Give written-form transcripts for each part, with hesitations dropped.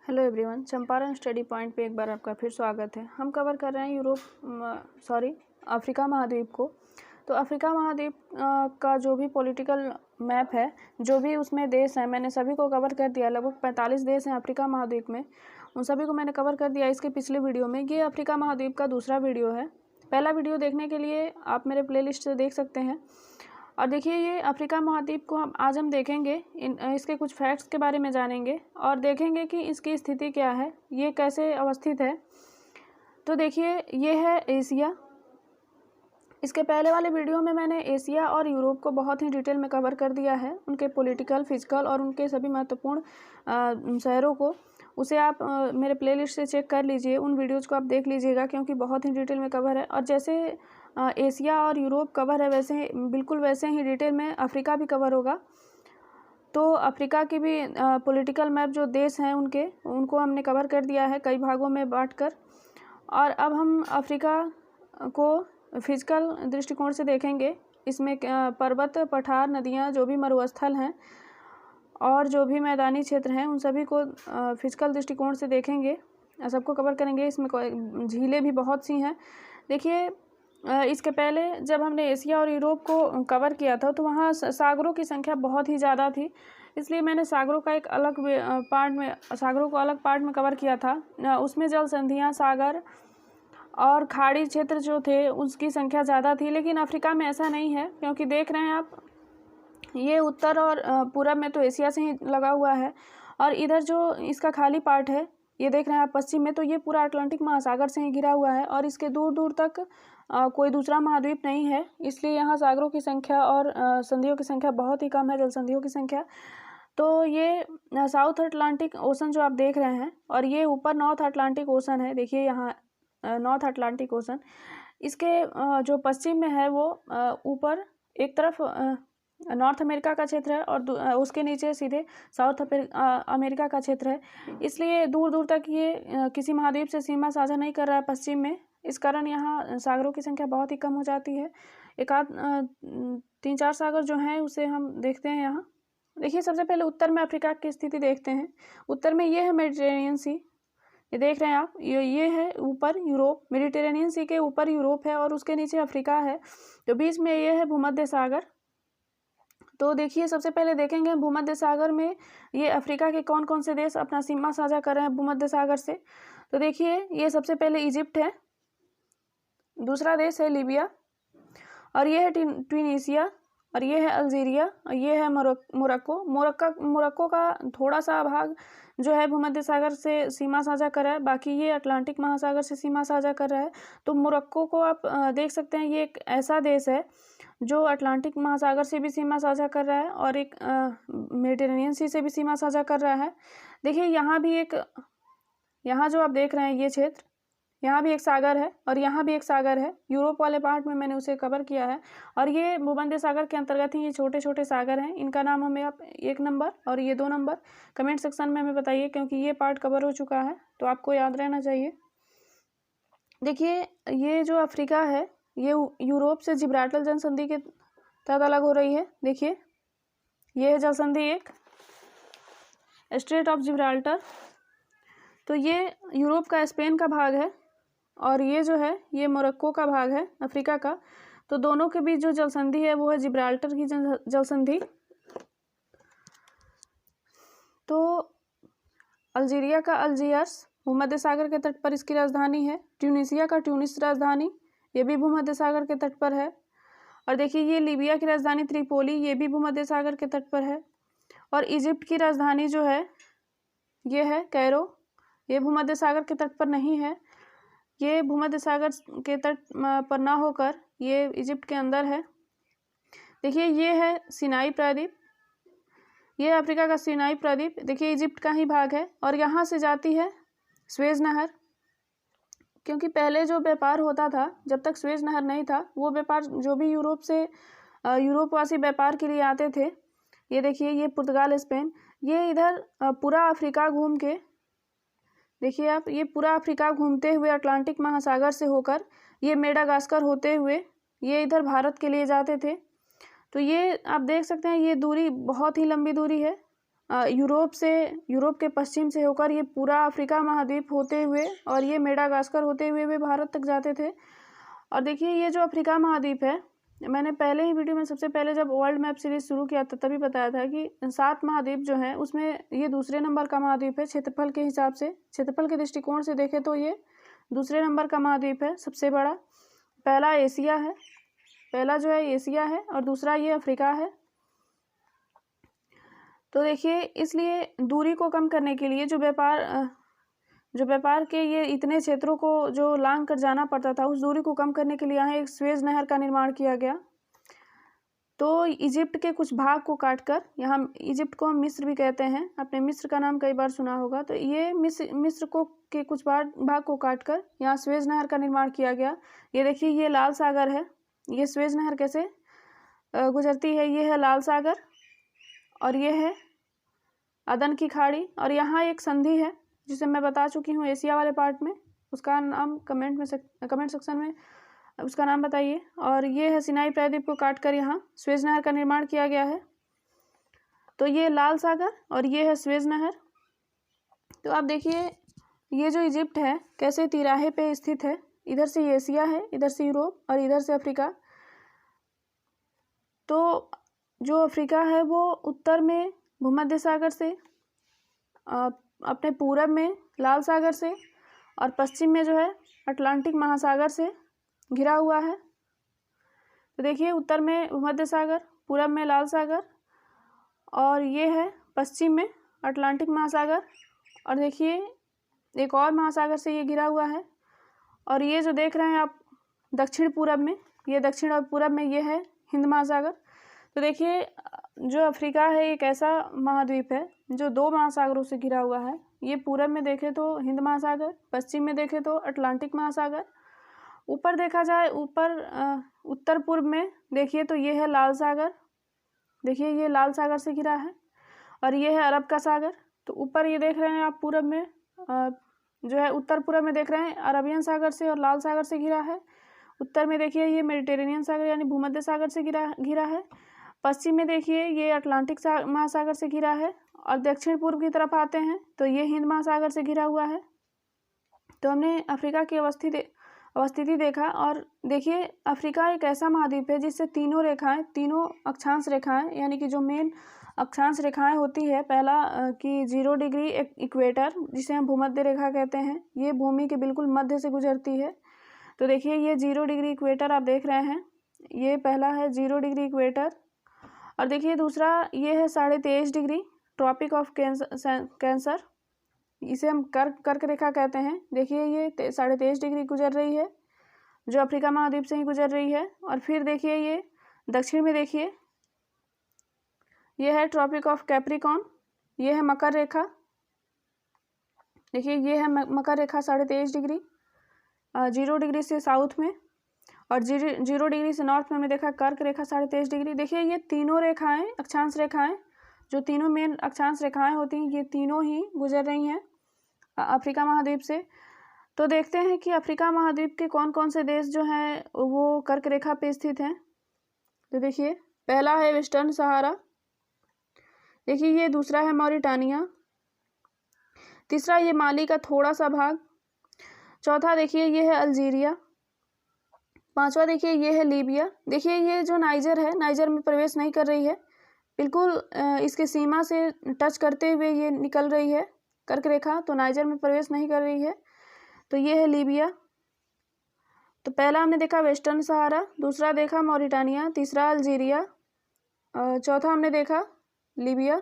Hello everyone, Champaran study point पे एक बार आपका फिर स्वागत है। हम कवर कर रहे हैं अफ्रीका महाद्वीप को। तो अफ्रीका महाद्वीप का जो भी पॉलिटिकल मैप है, जो भी उसमें देश हैं, मैंने सभी को कवर कर दिया। लगभग 45 देश हैं अफ्रीका महाद्वीप में, उन सभी को मैंने कवर कर दिया इसके पिछले वीडियो में। ये अफ्रीका महाद्वीप का दूसरा वीडियो है। पहला वीडियो देखने के लिए आप मेरे प्लेलिस्ट से देख सकते हैं। और देखिए, ये अफ्रीका महाद्वीप को आज हम देखेंगे, इसके कुछ फैक्ट्स के बारे में जानेंगे और देखेंगे कि इसकी स्थिति क्या है, ये कैसे अवस्थित है। तो देखिए, ये है एशिया। इसके पहले वाले वीडियो में मैंने एशिया और यूरोप को बहुत ही डिटेल में कवर कर दिया है, उनके पॉलिटिकल, फिजिकल और उनके सभी महत्वपूर्ण शहरों को। उसे आप मेरे प्लेलिस्ट से चेक कर लीजिए, उन वीडियोज़ को आप देख लीजिएगा, क्योंकि बहुत ही डिटेल में कवर है। और जैसे एशिया और यूरोप कवर है, वैसे बिल्कुल वैसे ही डिटेल में अफ्रीका भी कवर होगा। तो अफ्रीका की भी पॉलिटिकल मैप जो देश हैं उनको हमने कवर कर दिया है कई भागों में बांटकर। और अब हम अफ्रीका को फिजिकल दृष्टिकोण से देखेंगे। इसमें पर्वत, पठार, नदियाँ, जो भी मरुस्थल हैं और जो भी मैदानी क्षेत्र हैं, उन सभी को फिजिकल दृष्टिकोण से देखेंगे, सबको कवर करेंगे। इसमें झीलें भी बहुत सी हैं। देखिए, इसके पहले जब हमने एशिया और यूरोप को कवर किया था, तो वहाँ सागरों की संख्या बहुत ही ज़्यादा थी, इसलिए मैंने सागरों को अलग पार्ट में कवर किया था। उसमें जल संधियाँ, सागर और खाड़ी क्षेत्र जो थे, उसकी संख्या ज़्यादा थी। लेकिन अफ्रीका में ऐसा नहीं है, क्योंकि देख रहे हैं आप, ये उत्तर और पूरब में तो एशिया से ही लगा हुआ है, और इधर जो इसका खाली पार्ट है, ये देख रहे हैं आप पश्चिम में, तो ये पूरा अटलांटिक महासागर से ही घिरा हुआ है और इसके दूर दूर तक कोई दूसरा महाद्वीप नहीं है। इसलिए यहाँ सागरों की संख्या और संधियों की संख्या बहुत ही कम है, जल संधियों की संख्या। तो ये साउथ अटलांटिक ओशन जो आप देख रहे हैं, और ये ऊपर नॉर्थ अटलांटिक ओशन है। देखिए यहाँ नॉर्थ अटलांटिक ओशन, इसके जो पश्चिम में है वो ऊपर एक तरफ नॉर्थ अमेरिका का क्षेत्र है और उसके नीचे सीधे साउथ अमेरिका का क्षेत्र है। इसलिए दूर दूर तक ये किसी महाद्वीप से सीमा साझा नहीं कर रहा है पश्चिम में। इस कारण यहाँ सागरों की संख्या बहुत ही कम हो जाती है। एक आध 3-4 सागर जो हैं उसे हम देखते हैं यहाँ। देखिए, सबसे पहले उत्तर में अफ्रीका की स्थिति देखते हैं। उत्तर में ये है मेडिटेरेनियन सी, ये देख रहे हैं आप, ये है ऊपर यूरोप। मेडिटेरेनियन सी के ऊपर यूरोप है और उसके नीचे अफ्रीका है। तो बीच में ये है भूमध्य सागर। तो देखिए, सबसे पहले देखेंगे भूमध्य सागर में ये अफ्रीका के कौन कौन से देश अपना सीमा साझा कर रहे हैं भूमध्य सागर से। तो देखिए, ये सबसे पहले इजिप्ट है, दूसरा देश है लीबिया, और ये है ट्यूनीसिया, और ये है अल्जीरिया, और ये है मोरक्को का थोड़ा सा भाग जो है भूमध्य सागर से सीमा साझा कर रहा है, बाकी ये अटलांटिक महासागर से सीमा साझा कर रहा है। तो मोरक्को को आप देख सकते हैं, ये एक ऐसा देश है जो अटलांटिक महासागर से भी सीमा साझा कर रहा है और एक मेडिटेरेनियन सी से भी सीमा साझा कर रहा है। देखिए, यहाँ जो आप देख रहे हैं ये क्षेत्र, यहाँ भी एक सागर है और यहाँ भी एक सागर है। यूरोप वाले पार्ट में मैंने उसे कवर किया है, और ये भूमध्य सागर के अंतर्गत ही ये छोटे छोटे सागर हैं। इनका नाम हमें आप 1 नंबर और ये 2 नंबर कमेंट सेक्शन में हमें बताइए, क्योंकि ये पार्ट कवर हो चुका है तो आपको याद रहना चाहिए। देखिए, ये जो अफ्रीका है, ये यूरोप से जिब्राल्टर जल संधि के तहत अलग हो रही है। देखिए, ये है जल संधि एक, स्ट्रेट ऑफ जिब्राल्टर। तो ये यूरोप का स्पेन का भाग है, और ये जो है ये मोरक्को का भाग है अफ्रीका का। तो दोनों के बीच जो जल संधि है वो है जिब्राल्टर की जल संधि। तो अल्जीरिया का अल्जियर्स भूमध्य सागर के तट पर इसकी राजधानी है। ट्यूनीसिया का ट्यूनिस राजधानी, ये भी भूमध्य सागर के तट पर है। और देखिए, ये लीबिया की राजधानी त्रिपोली, ये भी भूमध्य सागर के तट पर है। और इजिप्ट की राजधानी जो है ये है कैरो, ये भूमध्य सागर के तट पर नहीं है, ये भूमध्य सागर के तट पर ना होकर ये इजिप्ट के अंदर है। देखिए, ये है सिनाई प्रायद्वीप, ये अफ्रीका का सिनाई प्रायद्वीप, देखिए इजिप्ट का ही भाग है। और यहाँ से जाती है स्वेज नहर, क्योंकि पहले जो व्यापार होता था, जब तक स्वेज नहर नहीं था, वो व्यापार जो भी यूरोपवासी व्यापार के लिए आते थे, ये देखिए, ये पुर्तगाल, स्पेन, ये इधर पूरा अफ्रीका घूम के, देखिए आप, ये पूरा अफ्रीका घूमते हुए अटलांटिक महासागर से होकर ये मेडागास्कर होते हुए ये इधर भारत के लिए जाते थे। तो ये आप देख सकते हैं, ये दूरी बहुत ही लंबी दूरी है, यूरोप के पश्चिम से होकर ये पूरा अफ्रीका महाद्वीप होते हुए और ये मेडागास्कर होते हुए वे भारत तक जाते थे। और देखिए ये जो अफ्रीका महाद्वीप है, मैंने पहले ही वीडियो में सबसे पहले जब वर्ल्ड मैप सीरीज शुरू किया था तभी बताया था कि 7 महाद्वीप जो हैं उसमें ये दूसरे नंबर का महाद्वीप है। क्षेत्रफल के हिसाब से, क्षेत्रफल के दृष्टिकोण से देखें तो ये दूसरे नंबर का महाद्वीप है, सबसे बड़ा। पहला एशिया है, पहला जो है एशिया है और दूसरा ये अफ्रीका है। तो देखिए इसलिए दूरी को कम करने के लिए जो व्यापार के ये इतने क्षेत्रों को जो लांग कर जाना पड़ता था, उस दूरी को कम करने के लिए यहाँ एक स्वेज नहर का निर्माण किया गया। तो इजिप्ट के कुछ भाग को काटकर, यहाँ इजिप्ट को हम मिस्र भी कहते हैं, आपने मिस्र का नाम कई बार सुना होगा, तो ये मिस्र को के कुछ भाग को काटकर यहाँ स्वेज नहर का निर्माण किया गया। ये देखिए ये लाल सागर है, ये स्वेज नहर कैसे गुजरती है, ये है लाल सागर और ये है अदन की खाड़ी। और यहाँ एक संधि है जिसे मैं बता चुकी हूँ एशिया वाले पार्ट में, उसका नाम कमेंट सेक्शन में उसका नाम बताइए। और ये है सिनाई प्रायद्वीप को काटकर यहाँ स्वेज नहर का निर्माण किया गया है। तो ये लाल सागर और ये है स्वेज नहर। तो आप देखिए ये जो इजिप्ट है कैसे तिराहे पे स्थित है, इधर से एशिया है, इधर से यूरोप और इधर से अफ्रीका। तो जो अफ्रीका है वो उत्तर में भूमध्य सागर से, अपने पूरब में लाल सागर से और पश्चिम में जो है अटलांटिक महासागर से घिरा हुआ है। तो देखिए उत्तर में भूमध्य सागर, पूरब में लाल सागर और ये है पश्चिम में अटलांटिक महासागर। और देखिए एक और महासागर से ये घिरा हुआ है। और ये जो देख रहे हैं आप दक्षिण पूरब में, ये दक्षिण और पूरब में ये है हिंद महासागर। तो देखिए जो अफ्रीका है एक ऐसा महाद्वीप है जो 2 महासागरों से घिरा हुआ है। ये पूरब में देखें तो हिंद महासागर, पश्चिम में देखें तो अटलांटिक महासागर। ऊपर देखा जाए, ऊपर उत्तर पूर्व में देखिए तो ये है लाल सागर, देखिए ये लाल सागर से घिरा है और ये है अरब का सागर। तो ऊपर ये देख रहे हैं आप पूरब में जो है उत्तर पूरब में देख रहे हैं अरबियन सागर से और लाल सागर से घिरा है। उत्तर में देखिए ये मेडिटेरेनियन सागर यानी भूमध्य सागर से घिरा है। पश्चिम में देखिए ये अटलांटिक महासागर से घिरा है और दक्षिण पूर्व की तरफ आते हैं तो ये हिंद महासागर से घिरा हुआ है। तो हमने अफ्रीका की अवस्थिति देखा। और देखिए अफ्रीका एक ऐसा महाद्वीप है जिससे तीनों अक्षांश रेखाएं यानी कि जो मेन अक्षांश रेखाएं होती है, पहला कि 0 डिग्री इक्वेटर जिसे हम भूमध्य रेखा कहते हैं, ये भूमि के बिल्कुल मध्य से गुजरती है। तो देखिए ये 0 डिग्री इक्वेटर आप देख रहे हैं, ये पहला है 0 डिग्री इक्वेटर। और देखिए दूसरा ये है 23.5 डिग्री ट्रॉपिक ऑफ कैंसर, इसे हम कर्क रेखा कहते हैं। देखिए ये 23.5 डिग्री गुजर रही है जो अफ्रीका महाद्वीप से ही गुजर रही है। और फिर देखिए ये दक्षिण में देखिए ये है ट्रॉपिक ऑफ कैप्रिकॉर्न, ये है मकर रेखा। देखिए ये है मकर रेखा 23.5 डिग्री 0 डिग्री से साउथ में, और 0 डिग्री से नॉर्थ में हमने देखा कर्क रेखा 23.5 डिग्री। देखिए ये तीनों रेखाएं अक्षांश रेखाएं, जो तीनों मेन अक्षांश रेखाएं होती हैं, ये तीनों ही गुजर रही हैं अफ्रीका महाद्वीप से। तो देखते हैं कि अफ्रीका महाद्वीप के कौन कौन से देश जो हैं वो कर्क रेखा पे स्थित हैं। तो देखिए पहला है वेस्टर्न सहारा, देखिए ये दूसरा है मॉरिटानिया, तीसरा ये माली का थोड़ा सा भाग, चौथा देखिए ये है अल्जीरिया, पांचवा देखिए ये है लीबिया। देखिए ये जो नाइजर है, नाइजर में प्रवेश नहीं कर रही है, बिल्कुल इसके सीमा से टच करते हुए ये निकल रही है कर्क रेखा, तो नाइजर में प्रवेश नहीं कर रही है। तो ये है लीबिया। तो पहला हमने देखा वेस्टर्न सहारा, दूसरा देखा मॉरिटानिया, तीसरा अल्जीरिया, चौथा हमने देखा लीबिया,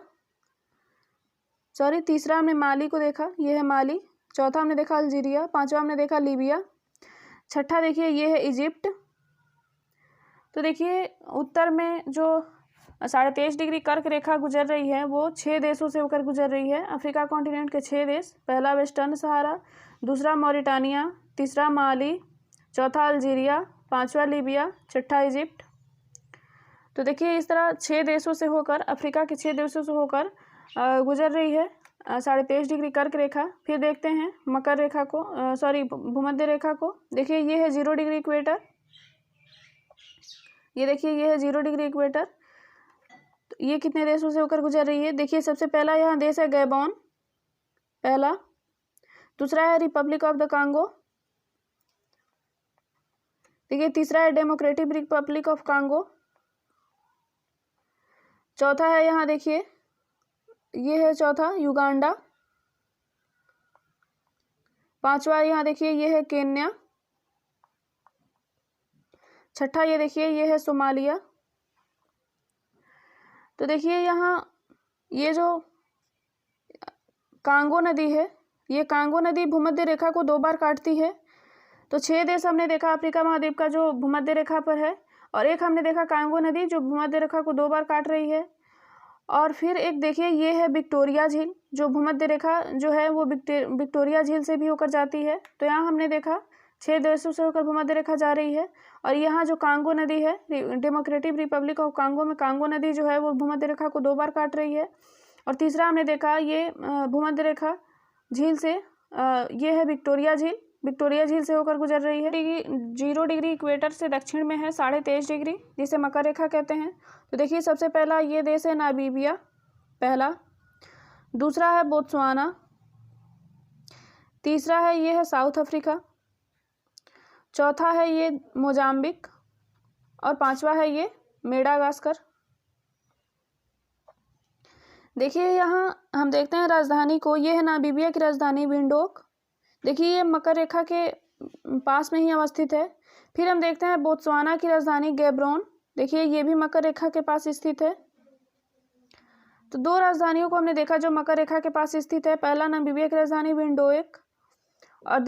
तीसरा हमने माली को देखा, ये है माली, चौथा हमने देखा अल्जीरिया, पांचवा हमने देखा लीबिया, छठा देखिए ये है इजिप्ट। तो देखिए उत्तर में जो 23.5 डिग्री कर्क रेखा गुजर रही है वो 6 देशों से होकर गुजर रही है, अफ्रीका कॉन्टिनेंट के 6 देश, पहला वेस्टर्न सहारा, दूसरा मॉरिटानिया, तीसरा माली, चौथा अल्जीरिया, पांचवा लीबिया, छठा इजिप्ट। तो देखिए इस तरह 6 देशों से होकर, अफ्रीका के 6 देशों से होकर गुजर रही है 23.5 डिग्री कर्क रेखा। फिर देखते हैं मकर रेखा को, भूमध्य रेखा को। देखिए ये है 0 डिग्री इक्वेटर, ये देखिए ये है 0 डिग्री इक्वेटर। ये कितने देशों से होकर गुजर रही है? देखिए सबसे पहला यहाँ देश है गैबॉन, पहला। दूसरा है रिपब्लिक ऑफ द कांगो। देखिए तीसरा है डेमोक्रेटिक रिपब्लिक ऑफ कांगो। चौथा है यहाँ देखिए, ये है चौथा युगांडा। पांचवा यहाँ देखिए ये है केन्या। छठा ये देखिए ये है सोमालिया। तो देखिए यहाँ ये जो कांगो नदी है, ये कांगो नदी भूमध्य रेखा को 2 बार काटती है। तो 6 देश हमने देखा अफ्रीका महाद्वीप का जो भूमध्य रेखा पर है, और एक हमने देखा कांगो नदी जो भूमध्य रेखा को 2 बार काट रही है। और फिर एक देखिए ये है विक्टोरिया झील, जो भूमध्य रेखा जो है वो विक्टोरिया झील से भी होकर जाती है। तो यहाँ हमने देखा 6 देशों से होकर भूमध्य रेखा जा रही है। और यहाँ जो कांगो नदी है, डेमोक्रेटिक रिपब्लिक ऑफ कांगो में कांगो नदी जो है वो भूमध्य रेखा को 2 बार काट रही है। और तीसरा हमने देखा ये भूमध्य रेखा झील से ये है विक्टोरिया झील, विक्टोरिया झील से होकर गुजर रही है। 0 डिग्री इक्वेटर से दक्षिण में है 23.5 डिग्री, जिसे मकर रेखा कहते हैं। तो देखिए सबसे पहला ये देश है नामीबिया, पहला। दूसरा है बोत्सवाना। तीसरा है ये है साउथ अफ्रीका। चौथा है ये मोजाम्बिक। और पांचवा है ये मेडागास्कर। देखिए यहाँ हम देखते हैं राजधानी को, ये है नामीबिया की राजधानी विंडोक। देखिए ये मकर रेखा के पास में ही अवस्थित है। फिर हम देखते हैं बोत्सवाना की राजधानी गैब्रोन। देखिए ये भी मकर रेखा के पास स्थित है। तो 2 राजधानियों को हमने देखा जो मकर रेखा के पास स्थित है, पहला नामीबिया की राजधानी विंडोक और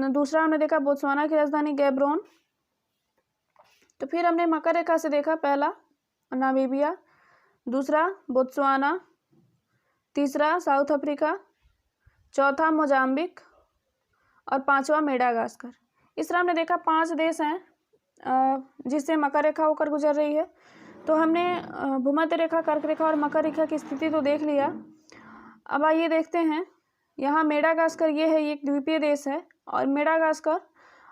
दूसरा हमने देखा बोत्सवाना की राजधानी गैब्रोन। तो फिर हमने मकर रेखा से देखा पहला नामीबिया, दूसरा बोत्सवाना, तीसरा साउथ अफ्रीका, चौथा मोजाम्बिक और पांचवा मेडागास्कर। इस तरह हमने देखा 5 देश हैं जिससे मकर रेखा होकर गुजर रही है। तो हमने भूमध्य रेखा, कर्क रेखा और मकर रेखा की स्थिति तो देख लिया। अब आइए देखते हैं यहाँ मेडागास्कर, ये है, ये एक द्वीपीय देश है। और मेडागास्कर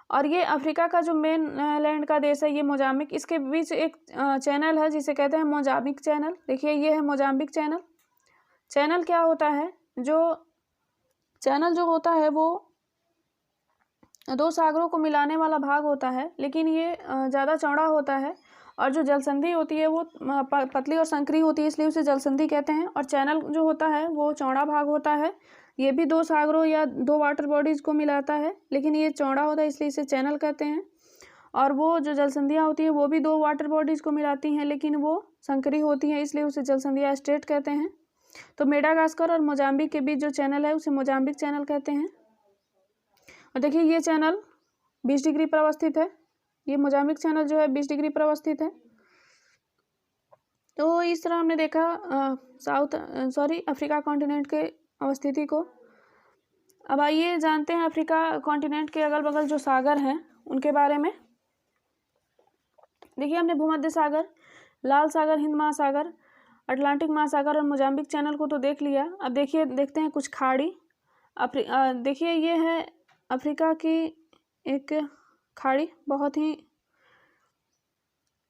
और ये अफ्रीका का जो मेन लैंड का देश है ये मोजाम्बिक, इसके बीच एक चैनल है जिसे कहते हैं मोजाम्बिक चैनल। देखिए ये है मोजाम्बिक चैनल। चैनल क्या होता है? चैनल जो होता है वो 2 सागरों को मिलाने वाला भाग होता है, लेकिन ये ज़्यादा चौड़ा होता है। और जो जलसंधि होती है वो पतली और संकरी होती है, इसलिए उसे जलसंधि कहते हैं। और चैनल जो होता है वो चौड़ा भाग होता है। ये भी 2 सागरों या 2 वाटर बॉडीज़ को मिलाता है, लेकिन ये चौड़ा होता है इसलिए इसे चैनल कहते हैं। और वो जो जलसंधियाँ होती हैं वो भी 2 वाटर बॉडीज़ को मिलाती हैं, लेकिन वो संकरी होती हैं, इसलिए उसे जलसंधियाँ स्ट्रेट कहते हैं। तो मेडागास्कर और मोजाम्बिक के बीच जो चैनल है उसे मोजाम्बिक चैनल कहते हैं। और देखिए ये चैनल 20 डिग्री पर अवस्थित है। ये मोजाम्बिक चैनल जो है 20 डिग्री पर अवस्थित है। तो इस तरह हमने देखा अफ्रीका कॉन्टिनेंट के अवस्थिति को। अब आइए जानते हैं अफ्रीका कॉन्टिनेंट के अगल बगल जो सागर हैं उनके बारे में। देखिए हमने भूमध्य सागर, लाल सागर, हिंद महासागर, अटलांटिक महासागर और मोजाम्बिक चैनल को तो देख लिया। अब देखते हैं कुछ खाड़ी। देखिए ये है अफ्रीका की एक खाड़ी, बहुत ही,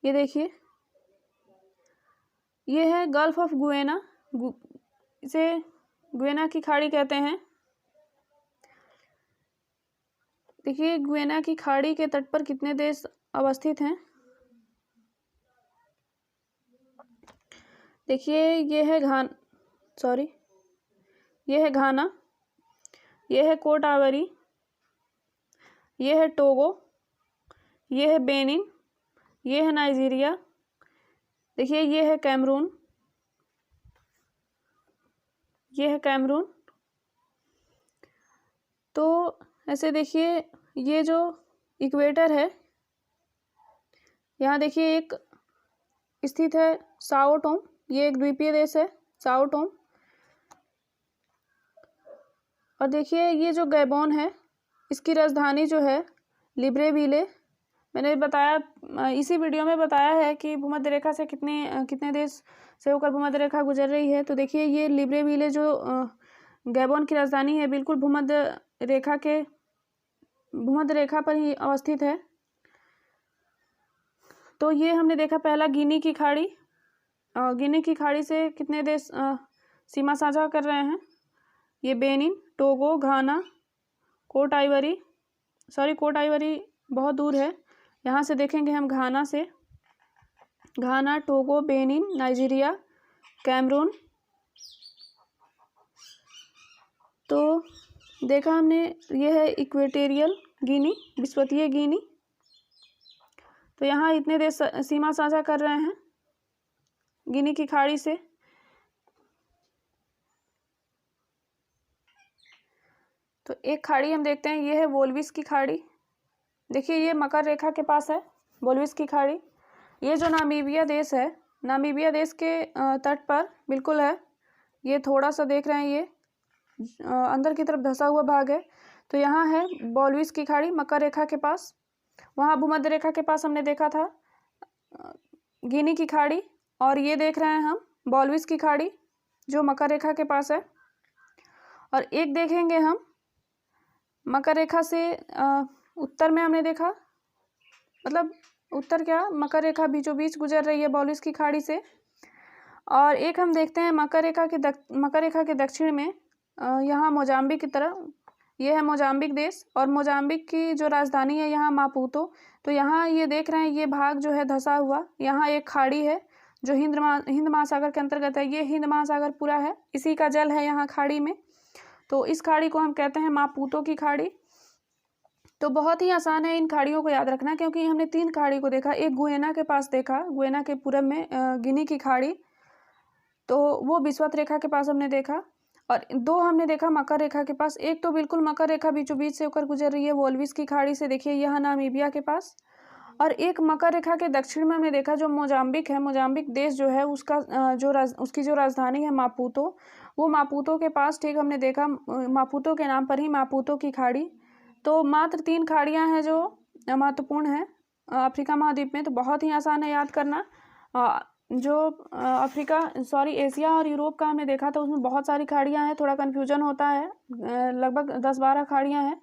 ये देखिए ये है गल्फ ऑफ गुएना, इसे गुएना की खाड़ी कहते हैं। देखिए गुएना की खाड़ी के तट पर कितने देश अवस्थित हैं। देखिए ये है घाना, ये है कोट आवरी, ये है टोगो, ये है बेनिन, ये है नाइजीरिया, देखिए ये है कैमरून, ये है कैमरून। तो ऐसे देखिए ये जो इक्वेटर है, यहाँ देखिए एक स्थित है साओ टोम, ये एक द्वीपीय देश है साओ टोम। और देखिए ये जो गैबोन है इसकी राजधानी जो है लिब्रेविले। मैंने बताया, इसी वीडियो में बताया है कि भूमध्य रेखा से कितने देश से होकर भूमध्य रेखा गुजर रही है। तो देखिए ये लिब्रेविले जो गैबोन की राजधानी है बिल्कुल भूमध्य रेखा पर ही अवस्थित है। तो ये हमने देखा पहला गिनी की खाड़ी। गिनी की खाड़ी से कितने देश सीमा साझा कर रहे हैं? ये बेनिन, टोगो, घाना, कोट आइवरी बहुत दूर है। यहाँ से देखेंगे हम घाना से, घाना, टोगो, बेनिन, नाइजीरिया, कैमरून। तो देखा हमने, ये है इक्वेटोरियल गिनी, विषुवतीय गिनी। तो यहाँ इतने देश सीमा साझा कर रहे हैं गिनी की खाड़ी से। तो एक खाड़ी हम देखते हैं, ये है वोल्विस की खाड़ी। देखिए ये मकर रेखा के पास है वोल्विस की खाड़ी। ये जो नामीबिया देश है, नामीबिया देश के तट पर बिल्कुल है। ये थोड़ा सा देख रहे हैं, ये अंदर की तरफ धंसा हुआ भाग है। तो यहाँ है वोल्विस की खाड़ी मकर रेखा के पास। वहाँ भूमध्य रेखा के पास हमने देखा था गिनी की खाड़ी, और ये देख रहे हैं हम वोल्विस की खाड़ी जो मकर रेखा के पास है। और एक देखेंगे हम मकर रेखा से उत्तर में हमने देखा, मतलब उत्तर क्या, मकर रेखा बीचों बीच गुजर रही है वोल्विस की खाड़ी से। और एक हम देखते हैं मकर रेखा के दक्षिण में, यहाँ मोजाम्बिक की तरफ, ये है मोजाम्बिक देश, और मोजाम्बिक की जो राजधानी है यहाँ मापुतो। तो यहाँ ये देख रहे हैं, ये भाग जो है धंसा हुआ, यहाँ एक खाड़ी है जो हिंद महासागर के अंतर्गत है। ये हिंद महासागर पूरा है, इसी का जल है यहाँ खाड़ी में। तो इस खाड़ी को हम कहते हैं मापुतो की खाड़ी। तो बहुत ही आसान है इन खाड़ियों को याद रखना, क्योंकि हमने 3 खाड़ी को देखा। एक गुयेना के पास देखा, गुयेना के पूरब में गिनी की खाड़ी, तो वो विषुवत रेखा के पास हमने देखा। और 2 हमने देखा मकर रेखा के पास। एक तो बिल्कुल मकर रेखा बीचों बीच से होकर गुजर रही है वोल्विस की खाड़ी से, देखिए यहाँ नामीबिया के पास। और एक मकर रेखा के दक्षिण में हमने देखा जो मोजाम्बिक है, मोजाम्बिक देश जो है उसका उसकी जो राजधानी है मापुतो, वो मापुतो के पास ठीक हमने देखा, मापुतो के नाम पर ही मापुतो की खाड़ी। तो मात्र 3 खाड़ियाँ हैं जो महत्वपूर्ण हैं अफ्रीका महाद्वीप में। तो बहुत ही आसान है याद करना। जो एशिया और यूरोप का हमने देखा था उसमें बहुत सारी खाड़ियाँ हैं, थोड़ा कन्फ्यूजन होता है, लगभग 10-12 खाड़ियाँ हैं।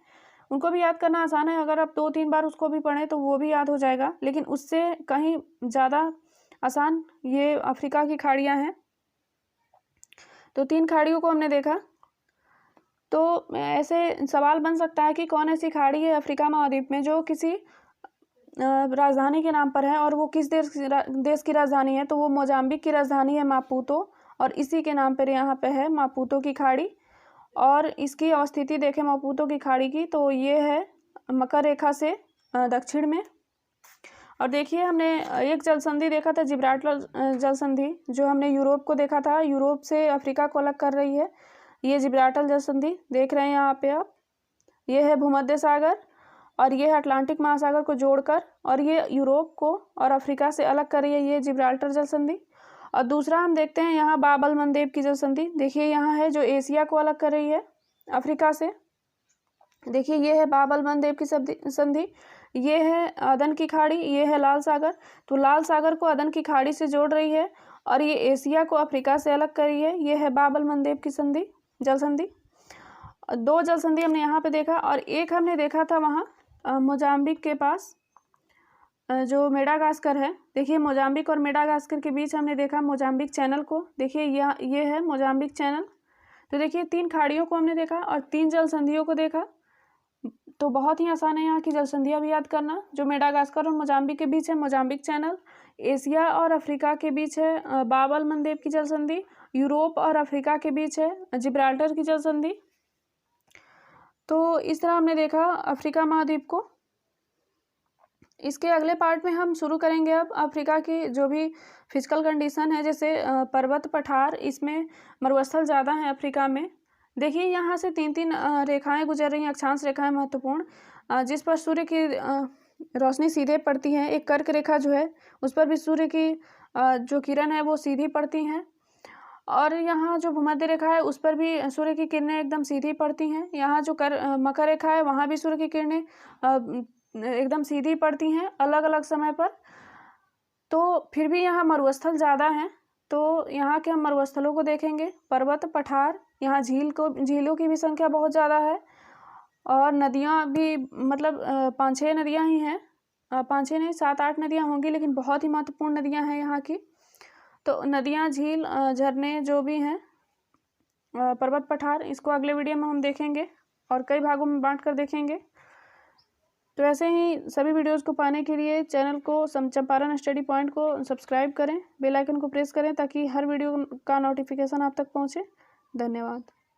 उनको भी याद करना आसान है, अगर आप 2-3 बार उसको भी पढ़ें तो वो भी याद हो जाएगा। लेकिन उससे कहीं ज़्यादा आसान ये अफ्रीका की खाड़ियाँ हैं। तो 3 खाड़ियों को हमने देखा। तो ऐसे सवाल बन सकता है कि कौन ऐसी खाड़ी है अफ्रीका महाद्वीप में जो किसी राजधानी के नाम पर है, और वो किस देश की राजधानी है? तो वो मोजाम्बिक की राजधानी है मापुतो, और इसी के नाम पर यहाँ पे है मापुतो की खाड़ी। और इसकी अवस्थिति देखें मापुतो की खाड़ी की, तो ये है मकर रेखा से दक्षिण में। और देखिए हमने एक जल संधि देखा था, जिब्राल्टर जल संधि, जो हमने यूरोप को देखा था, यूरोप से अफ्रीका को अलग कर रही है। ये जिब्राल्टर जल संधि देख रहे हैं यहाँ पे आप, ये है भूमध्य सागर और ये है अटलांटिक महासागर को जोड़कर, और ये यूरोप को और अफ्रीका से अलग कर रही है, ये जिब्राल्टर जल संधि। और दूसरा हम देखते हैं यहाँ बाब-अल मंदेब की जल संधि, देखिए यहाँ है जो एशिया को अलग कर रही है अफ्रीका से। देखिए ये है बाब-अल मंदेब की संधि, ये है अदन की खाड़ी, ये है लाल सागर। तो लाल सागर को अदन की खाड़ी से जोड़ रही है, और ये एशिया को अफ्रीका से अलग कर रही है, ये है बाब-अल मंदेब की संधि, जल संधि। 2 जल संधि हमने यहाँ पे देखा, और एक हमने देखा था वहाँ मोजाम्बिक के पास जो मेडागास्कर है। देखिए मोजाम्बिक और मेडागास्कर के बीच हमने देखा मोजाम्बिक चैनल को, देखिए ये है मोजाम्बिक चैनल। तो देखिए 3 खाड़ियों को हमने देखा और 3 जल संधियों को देखा। तो बहुत ही आसान है यहाँ की जल संधियाँ भी याद करना। जो मेडागास्कर और मोजाम्बिक के बीच है मोजाम्बिक चैनल, एशिया और अफ्रीका के बीच है बाब-अल मंदेब की जल संधि, यूरोप और अफ्रीका के बीच है जिब्राल्टर की जल संधि। तो इस तरह हमने देखा अफ्रीका महाद्वीप को। इसके अगले पार्ट में हम शुरू करेंगे अब अफ्रीका की जो भी फिजिकल कंडीशन है, जैसे पर्वत पठार, इसमें मरुस्थल ज़्यादा है अफ्रीका में। देखिए यहाँ से 3-3 रेखाएं गुजर रही हैं, अक्षांश रेखाएं महत्वपूर्ण, जिस पर सूर्य की रोशनी सीधे पड़ती है। एक कर्क रेखा जो है उस पर भी सूर्य की जो किरण है वो सीधी पड़ती हैं, और यहाँ जो भूमध्य रेखा है उस पर भी सूर्य की किरणें एकदम सीधी पड़ती हैं। यहाँ जो मकर रेखा है वहाँ भी सूर्य की किरणें एकदम सीधी पड़ती हैं अलग अलग समय पर। तो फिर भी यहाँ मरुस्थल ज़्यादा हैं, तो यहाँ के हम मरुस्थलों को देखेंगे। पर्वत पठार, यहाँ झीलों की भी संख्या बहुत ज़्यादा है, और नदियाँ भी मतलब 5-6 नदियाँ ही हैं, 5-6 नहीं 7-8 नदियाँ होंगी, लेकिन बहुत ही महत्वपूर्ण नदियाँ हैं यहाँ की। तो नदियाँ, झील, झरने जो भी हैं, पर्वत पठार, इसको अगले वीडियो में हम देखेंगे और कई भागों में बांट कर देखेंगे। तो ऐसे ही सभी वीडियोस को पाने के लिए चैनल को चंपारण स्टडी पॉइंट को सब्सक्राइब करें, बेल आइकन को प्रेस करें ताकि हर वीडियो का नोटिफिकेशन आप तक पहुंचे। धन्यवाद।